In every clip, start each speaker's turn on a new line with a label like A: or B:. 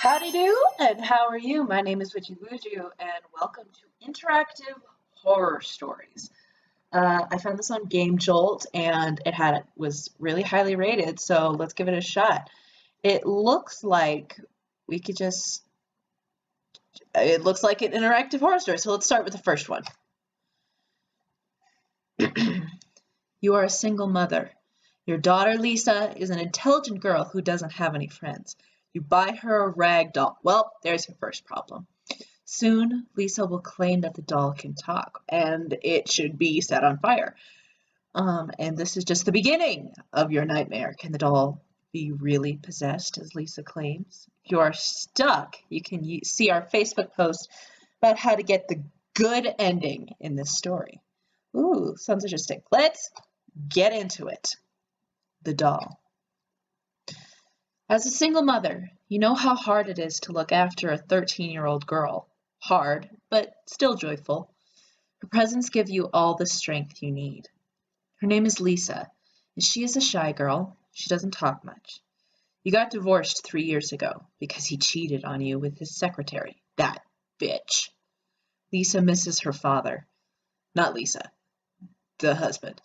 A: Howdy do, and how are you? My name is Witchy Wuju, and welcome to Interactive Horror Stories. I found this on Game Jolt, and was really highly rated, so let's give it a shot. It looks like we could just. It looks like an interactive horror story, so let's start with the first one. You are a single mother. Your daughter Lisa is an intelligent girl who doesn't have any friends. You buy her a rag doll. Well, there's your first problem. Soon, Lisa will claim that the doll can talk, and it should be set on fire. And this is just the beginning of your nightmare. Can the doll be really possessed, as Lisa claims? If you are stuck, you can see our Facebook post about how to get the good ending in this story. Ooh, sounds interesting. Let's get into it. The doll. As a single mother, you know how hard it is to look after a 13-year-old girl. Hard, but still joyful. Her presents give you all the strength you need. Her name is Lisa, and she is a shy girl. She doesn't talk much. You got divorced 3 years ago because he cheated on you with his secretary. That bitch. Lisa misses her father. Not Lisa, the husband.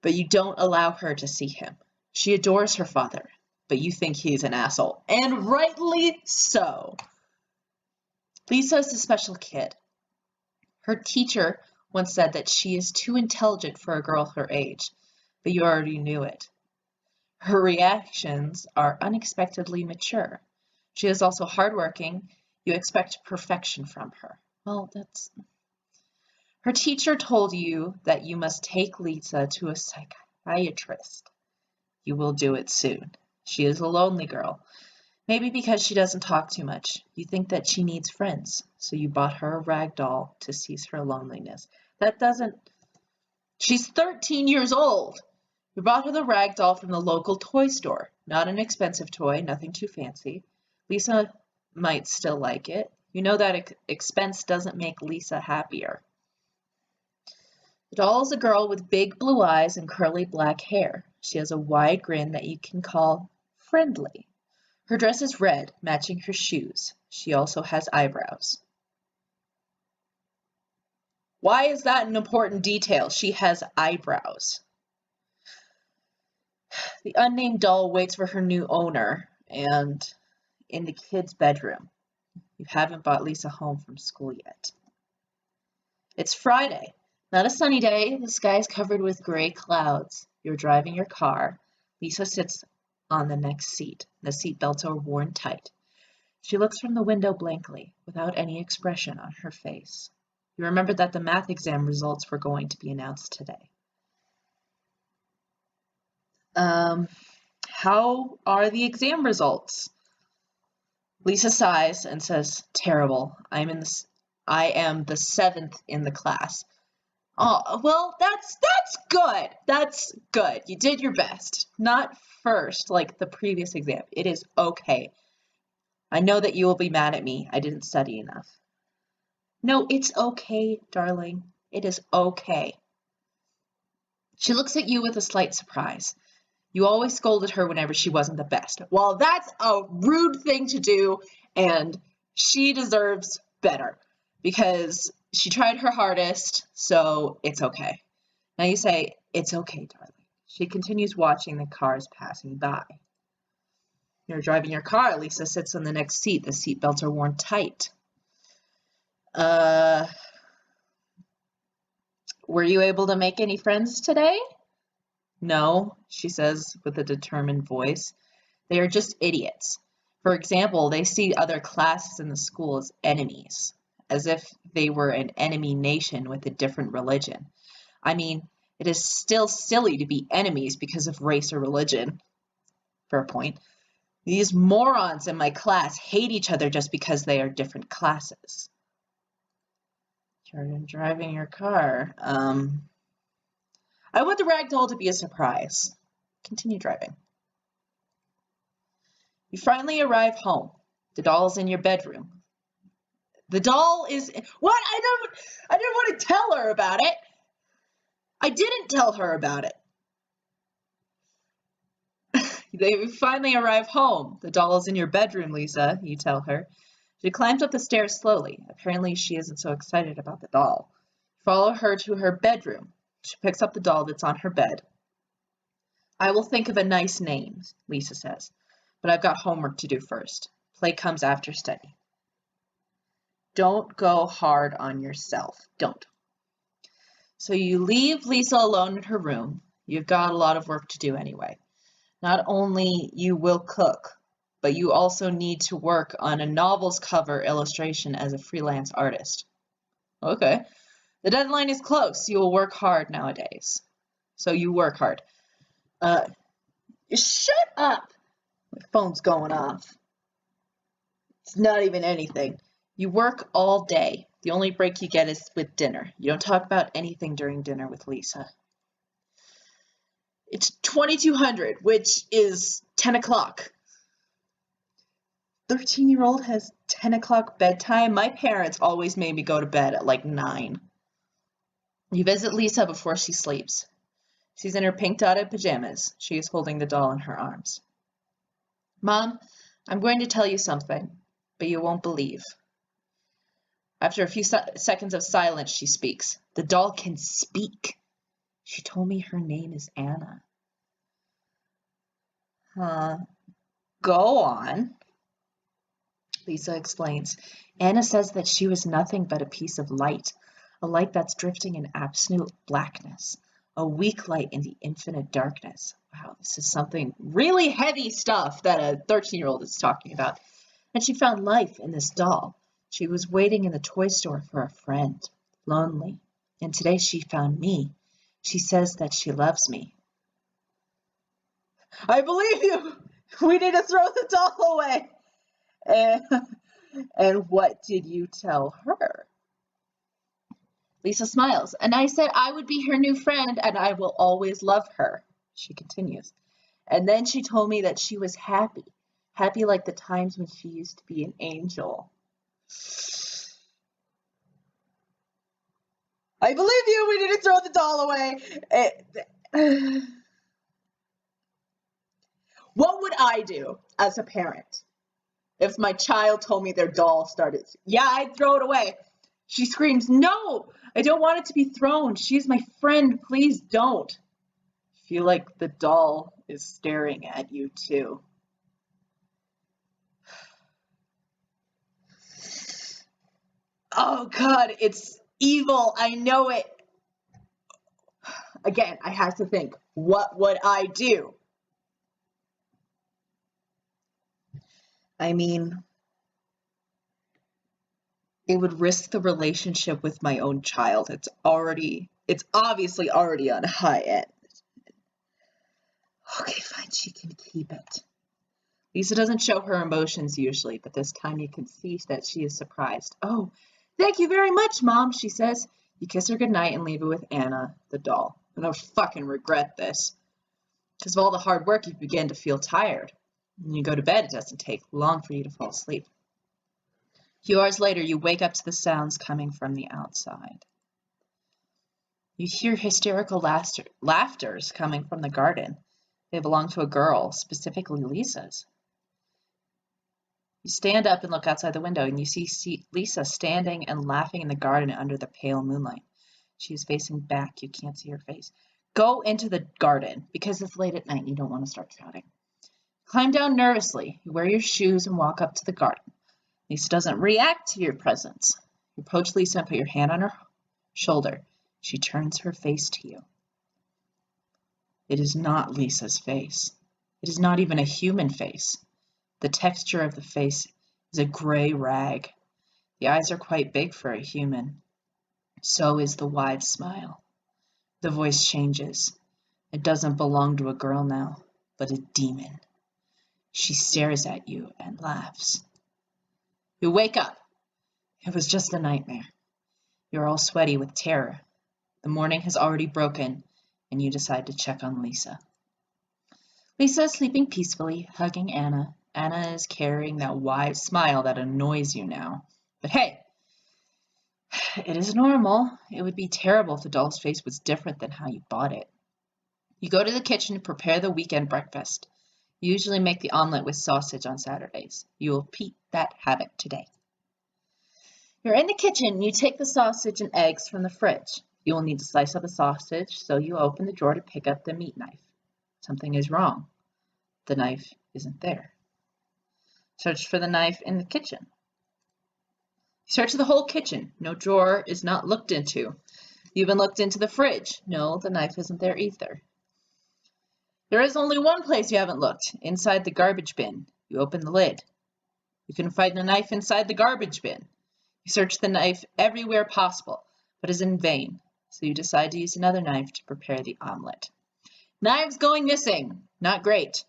A: But you don't allow her to see him. She adores her father, but you think he's an asshole. And rightly so. Lisa is a special kid. Her teacher once said that she is too intelligent for a girl her age, but you already knew it. Her reactions are unexpectedly mature. She is also hardworking. You expect perfection from her. Well, Her teacher told you that you must take Lisa to a psychiatrist. You will do it soon. She is a lonely girl. Maybe because she doesn't talk too much. You think that she needs friends, so you bought her a rag doll to cease her loneliness. She's 13 years old. You bought her the rag doll from the local toy store. Not an expensive toy, nothing too fancy. Lisa might still like it. You know that expense doesn't make Lisa happier. The doll is a girl with big blue eyes and curly black hair. She has a wide grin that you can call friendly. Her dress is red, matching her shoes. She also has eyebrows. Why is that an important detail? She has eyebrows. The unnamed doll waits for her new owner and in the kid's bedroom. You haven't brought Lisa home from school yet. It's Friday. Not a sunny day. The sky is covered with gray clouds. You're driving your car. Lisa sits on the next seat. The seat belts are worn tight. She looks from the window blankly, without any expression on her face. You remember that the math exam results were going to be announced today. How are the exam results? Lisa sighs and says, terrible. I am the 7th in the class. Oh, well, that's good. That's good. You did your best. Not first like the previous exam. It is okay. I know that you will be mad at me. I didn't study enough. No, it's okay, darling. It is okay. She looks at you with a slight surprise. You always scolded her whenever she wasn't the best. Well, that's a rude thing to do, and she deserves better because she tried her hardest, so it's okay. Now you say, it's okay, darling. She continues watching the cars passing by. You're driving your car. Lisa sits on the next seat. The seat belts are worn tight. Were you able to make any friends today? No, she says with a determined voice. They are just idiots. For example, they see other classes in the school as enemies, as if they were an enemy nation with a different religion. I mean, it is still silly to be enemies because of race or religion. Fair point. These morons in my class hate each other just because they are different classes. You're driving your car. I want the rag doll to be a surprise. Continue driving. You finally arrive home. The doll's in your bedroom. The doll is... What? I didn't want to tell her about it. I didn't tell her about it. They finally arrive home. The doll is in your bedroom, Lisa, you tell her. She climbs up the stairs slowly. Apparently, she isn't so excited about the doll. You follow her to her bedroom. She picks up the doll that's on her bed. I will think of a nice name, Lisa says, but I've got homework to do first. Play comes after study. Don't go hard on yourself. Don't. So you leave Lisa alone in her room. You've got a lot of work to do anyway. Not only you will cook, but you also need to work on a novel's cover illustration as a freelance artist. Okay. The deadline is close. You will work hard nowadays. So you work hard. Shut up! My phone's going off. It's not even anything. You work all day. The only break you get is with dinner. You don't talk about anything during dinner with Lisa. It's 2200, which is 10 o'clock. 13-year-old has 10 o'clock bedtime. My parents always made me go to bed at like 9. You visit Lisa before she sleeps. She's in her pink dotted pajamas. She is holding the doll in her arms. Mom, I'm going to tell you something, but you won't believe. After a few seconds of silence, she speaks. The doll can speak. She told me her name is Anna. Go on. Lisa explains. Anna says that she was nothing but a piece of light, a light that's drifting in absolute blackness, a weak light in the infinite darkness. Wow, this is something really heavy stuff that a 13-year-old is talking about. And she found life in this doll. She was waiting in the toy store for a friend, lonely. And today she found me. She says that she loves me. I believe you. We need to throw the doll away. And what did you tell her? Lisa smiles, and I said I would be her new friend and I will always love her, she continues. And then she told me that she was happy like the times when she used to be an angel. I believe you, we need to throw the doll away. What would I do as a parent if my child told me their doll started? Yeah, I'd throw it away. She screams, no, I don't want it to be thrown. She's my friend. Please don't. I feel like the doll is staring at you too. Oh God, it's evil. I know it. Again, I have to think, what would I do? I mean, it would risk the relationship with my own child. It's obviously already on high end. Okay, fine, she can keep it. Lisa doesn't show her emotions usually, but this time you can see that she is surprised. Oh, thank you very much, Mom, she says. You kiss her goodnight and leave her with Anna, the doll. And I'll fucking regret this. Because of all the hard work, you begin to feel tired. When you go to bed, it doesn't take long for you to fall asleep. A few hours later, you wake up to the sounds coming from the outside. You hear hysterical laughters coming from the garden. They belong to a girl, specifically Lisa's. You stand up and look outside the window, and you see Lisa standing and laughing in the garden under the pale moonlight. She is facing back. You can't see her face. Go into the garden, because it's late at night and you don't want to start shouting. Climb down nervously. You wear your shoes and walk up to the garden. Lisa doesn't react to your presence. You approach Lisa and put your hand on her shoulder. She turns her face to you. It is not Lisa's face. It is not even a human face. The texture of the face is a gray rag. The eyes are quite big for a human. So is the wide smile. The voice changes. It doesn't belong to a girl now, but a demon. She stares at you and laughs. You wake up. It was just a nightmare. You're all sweaty with terror. The morning has already broken, and you decide to check on Lisa. Lisa is sleeping peacefully, hugging Anna. Anna is carrying that wide smile that annoys you now. But hey, it is normal. It would be terrible if the doll's face was different than how you bought it. You go to the kitchen to prepare the weekend breakfast. You usually make the omelet with sausage on Saturdays. You will repeat that habit today. You're in the kitchen. You take the sausage and eggs from the fridge. You will need to slice up a sausage, so you open the drawer to pick up the meat knife. Something is wrong. The knife isn't there. Search for the knife in the kitchen. Search the whole kitchen. No drawer is not looked into. You even looked into the fridge. No, the knife isn't there either. There is only one place you haven't looked, inside the garbage bin. You open the lid. You can find the knife inside the garbage bin. You search the knife everywhere possible, but is in vain, so you decide to use another knife to prepare the omelet. Knives going missing. Not great.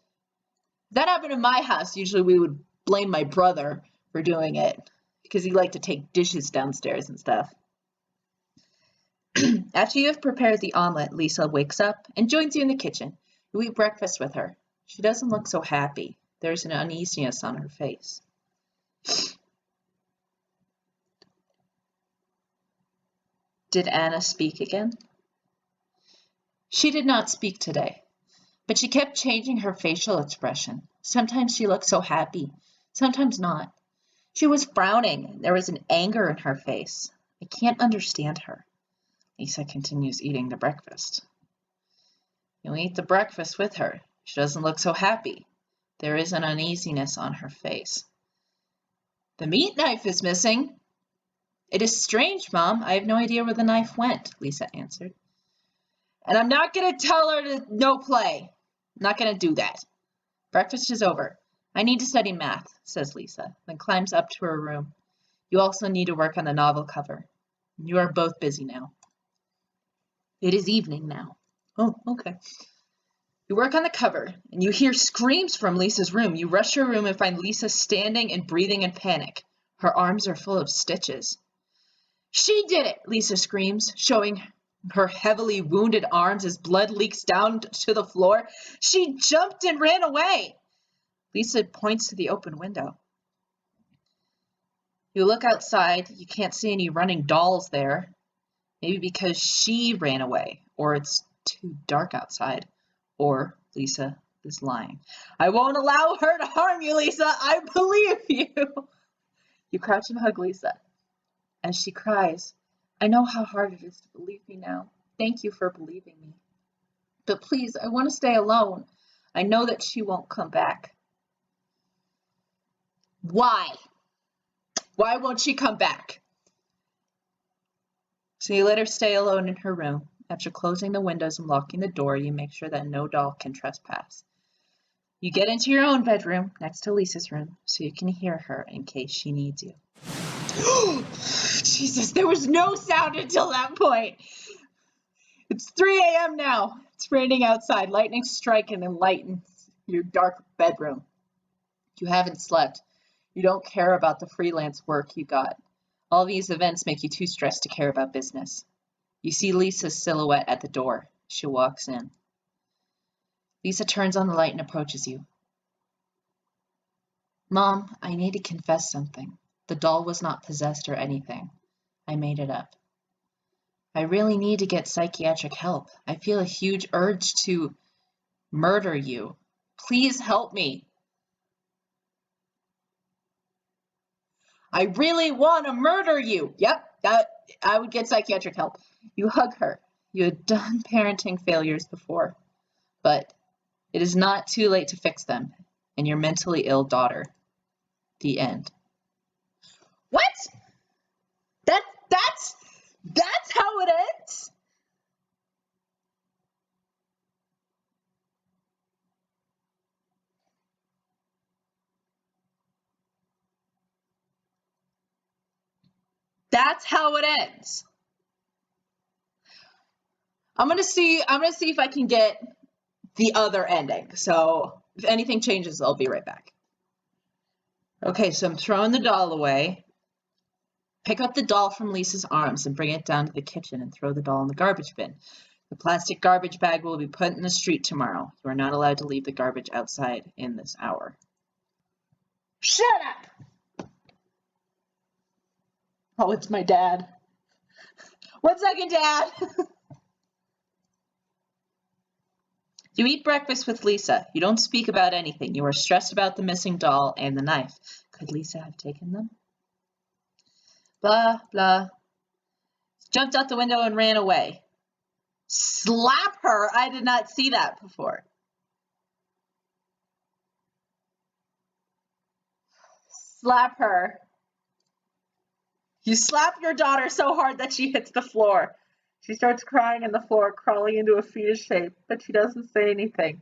A: If that happened in my house, usually we would blame my brother for doing it, because he liked to take dishes downstairs and stuff. After you have prepared the omelet, Lisa wakes up and joins you in the kitchen. You eat breakfast with her. She doesn't look so happy. There's an uneasiness on her face. Did Anna speak again? She did not speak today, but she kept changing her facial expression. Sometimes she looked so happy, sometimes not. She was frowning. There was an anger in her face. I can't understand her. Lisa continues eating the breakfast. You eat the breakfast with her. She doesn't look so happy. There is an uneasiness on her face. The meat knife is missing. It is strange, Mom. I have no idea where the knife went, Lisa answered. And I'm not going to tell her to no play. I'm not going to do that. Breakfast is over. I need to study math, says Lisa, then climbs up to her room. You also need to work on the novel cover. You are both busy now. It is evening now. Oh, okay. You work on the cover, and you hear screams from Lisa's room. You rush her room and find Lisa standing and breathing in panic. Her arms are full of stitches. She did it, Lisa screams, showing her heavily wounded arms as blood leaks down to the floor. She jumped and ran away. Lisa points to the open window. You look outside. You can't see any running dolls there. Maybe because she ran away, or it's too dark outside, or Lisa is lying. I won't allow her to harm you, Lisa. I believe you. You crouch and hug Lisa. As she cries, I know how hard it is to believe me now. Thank you for believing me. But please, I want to stay alone. I know that she won't come back. Why? Why won't she come back? So you let her stay alone in her room. After closing the windows and locking the door, you make sure that no doll can trespass. You get into your own bedroom next to Lisa's room so you can hear her in case she needs you. Jesus, there was no sound until that point. It's 3 a.m. now. It's raining outside. Lightning's striking and lightens your dark bedroom. You haven't slept. You don't care about the freelance work you got. All these events make you too stressed to care about business. You see Lisa's silhouette at the door. She walks in. Lisa turns on the light and approaches you. Mom, I need to confess something. The doll was not possessed or anything. I made it up. I really need to get psychiatric help. I feel a huge urge to murder you. Please help me. I really want to murder you. Yep, I would get psychiatric help. You hug her. You had done parenting failures before, but it is not too late to fix them, and your mentally ill daughter. The end. What? That's how it ends? That's how it ends. I'm gonna see if I can get the other ending. So if anything changes, I'll be right back. Okay, so I'm throwing the doll away. Pick up the doll from Lisa's arms and bring it down to the kitchen and throw the doll in the garbage bin. The plastic garbage bag will be put in the street tomorrow. You are not allowed to leave the garbage outside in this hour. Shut up! Oh, it's my dad. 1 second, Dad. You eat breakfast with Lisa. You don't speak about anything. You are stressed about the missing doll and the knife. Could Lisa have taken them? Blah, blah. Jumped out the window and ran away. Slap her! I did not see that before. Slap her. You slap your daughter so hard that she hits the floor. She starts crying on the floor, crawling into a fetus shape, but she doesn't say anything.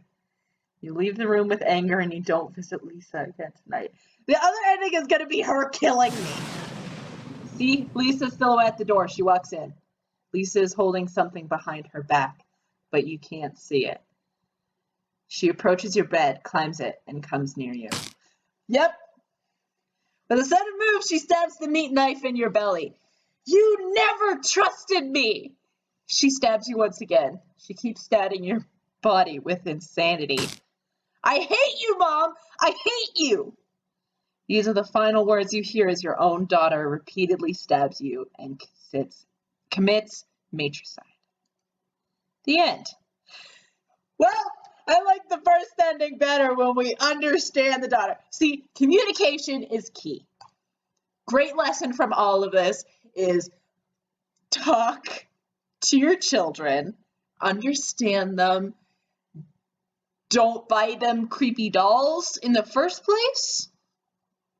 A: You leave the room with anger and you don't visit Lisa again tonight. The other ending is going to be her killing me. See, Lisa's silhouette at the door. She walks in. Lisa is holding something behind her back, but you can't see it. She approaches your bed, climbs it, and comes near you. Yep. With a sudden move, she stabs the meat knife in your belly. You never trusted me! She stabs you once again. She keeps stabbing your body with insanity. I hate you, Mom! I hate you! These are the final words you hear as your own daughter repeatedly stabs you and commits matricide. The end. Well, I like the first ending better when we understand the daughter. See, communication is key. Great lesson from all of this is talk to your children, understand them, don't buy them creepy dolls in the first place.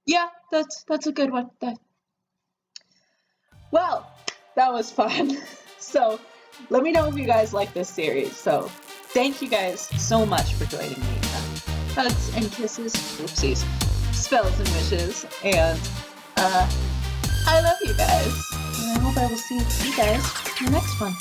A: Yeah, that's a good one. Well, that was fun. So let me know if you guys like this series. So thank you guys so much for joining me. Hugs and kisses, oopsies, spells and wishes, and I love you guys. And I hope I will see you guys in the next one.